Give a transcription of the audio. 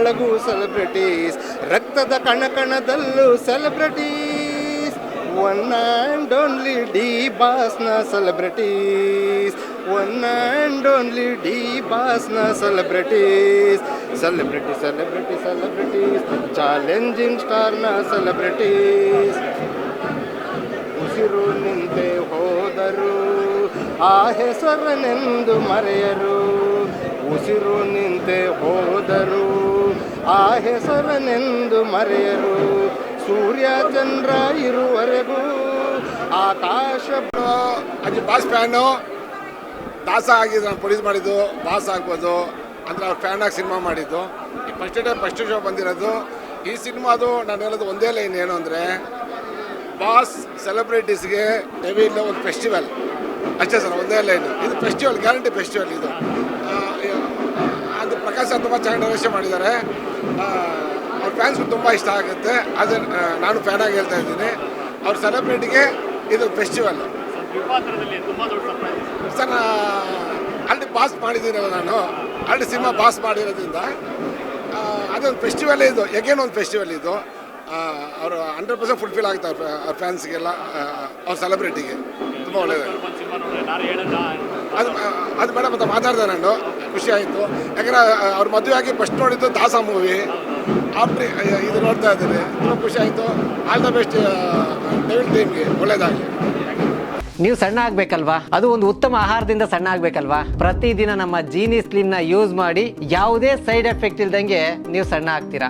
ಒಳಗೂ ಸೆಲೆಬ್ರಿಟೀಸ್, ರಕ್ತದ ಕಣಕಣದಲ್ಲೂ celebrities, one and only D ಬಾಸ್ನ celebrities, one and only D ಬಾಸ್ನ celebrities, celebrity celebrity celebrities, challenging ಸ್ಟಾರ್ನ ಸೆಲೆಬ್ರಿಟೀಸ್. ಉಸಿರು ನಿಂತೆ ಹೋದರು ಆ ಹೆಸರನೆಂದು ಮರೆಯರು, ಉಸಿರು ನಿಂತೆ ಹೋದರು ಆ ಹೆಸರನೆಂದು ಮರೆಯರು, ಸೂರ್ಯ ಚಂದ್ರ ಇರುವರೆಗೂ ಆಕಾಶ. ಅದು ಬಾಸ್ ಫ್ಯಾನು, ದಾಸ ಆಗಿದ್ದು ನಾನು ಪ್ರೊಡ್ಯೂಸ್ ಮಾಡಿದ್ದು, ಬಾಸ್ ಆಗ್ಬೋದು ಅಂದರೆ ಅವ್ರ ಫ್ಯಾನಾಗಿ ಸಿನಿಮಾ ಮಾಡಿದ್ದು. ಈ ಫಸ್ಟ್ ಶೋ ಬಂದಿರೋದು. ಈ ಸಿನಿಮಾದು ನಾನು ಹೇಳೋದು ಒಂದೇ ಲೈನ್ ಏನು ಅಂದರೆ, ಬಾಸ್ ಸೆಲೆಬ್ರಿಟೀಸ್ಗೆ ಡೆವಿಲ್ ಒಂದು ಫೆಸ್ಟಿವಲ್ ಅಷ್ಟೇ ಸರ್, ಒಂದೇ ಲೈನ್. ಇದು ಫೆಸ್ಟಿವಲ್, ಗ್ಯಾರಂಟಿ ಫೆಸ್ಟಿವಲ್ ಇದು. ಅದು ಪ್ರಕಾಶ್ ತುಂಬ ಚೆನ್ನಾಗಿ ಡೈರೆಕ್ಷನ್ ಮಾಡಿದ್ದಾರೆ. ಅವ್ರ ಫ್ಯಾನ್ಸ್ಗೂ ತುಂಬ ಇಷ್ಟ ಆಗುತ್ತೆ. ಅದು ನಾನು ಫ್ಯಾನಾಗಿ ಹೇಳ್ತಾ ಇದ್ದೀನಿ. ಅವ್ರ ಸೆಲೆಬ್ರಿಟಿಗೆ ಇದು ಫೆಸ್ಟಿವಲ್ ಸರ್. ಆಲ್ರೆಡಿ ಬಾಸ್ ಮಾಡಿದ್ದೀನಲ್ಲ ನಾನು, ಆಲ್ರೆಡಿ ಸಿನಿಮಾ ಬಾಸ್ ಮಾಡಿರೋದ್ರಿಂದ ಅದೊಂದು ಫೆಸ್ಟಿವಲ್ ಇದು, ಎಗೇನ್ ಒಂದು ಫೆಸ್ಟಿವಲ್ ಇದು. ಅವರು 100% ಫುಲ್ಫಿಲ್ ಆಗುತ್ತೆ ಅವ್ರ ಫ್ಯಾನ್ಸ್ಗೆಲ್ಲ, ಅವ್ರ ಸೆಲೆಬ್ರಿಟಿಗೆ ತುಂಬ ಒಳ್ಳೆಯದು. ಅದು ಮೇಡಮ್ ಅಂತ ಮಾತಾಡಿದೆ ನಾನು, ಖುಷಿ ಆಯಿತು. ಯಾಕಂದರೆ ಅವ್ರ ಮದುವೆ ಆಗಿ ಫಸ್ಟ್ ನೋಡಿದ್ದು ದಾಸ ಮೂವಿ, ಆಫ್ಟ್ರಿ ಇದು ನೋಡ್ತಾ ಇದ್ದೀನಿ, ತುಂಬ ಖುಷಿ ಆಯಿತು. ಆಲ್ ದ ಬೆಸ್ಟ್ ಡೆವಿಲ್ ಟೀಮ್ಗೆ, ಒಳ್ಳೆಯದಾಗಲಿ. ನೀವು ಸಣ್ಣ ಆಗ್ಬೇಕಲ್ವಾ, ಅದು ಒಂದು ಉತ್ತಮ ಆಹಾರದಿಂದ ಸಣ್ಣ ಆಗ್ಬೇಕಲ್ವಾ. ಪ್ರತಿದಿನ ನಮ್ಮ ಜೀನಿ ಸ್ಲಿಮ್ನ ಯೂಸ್ ಮಾಡಿ ಯಾವುದೇ ಸೈಡ್ ಎಫೆಕ್ಟ್ ಇಲ್ದಂಗೆ ನೀವು ಸಣ್ಣ ಆಗ್ತೀರಾ.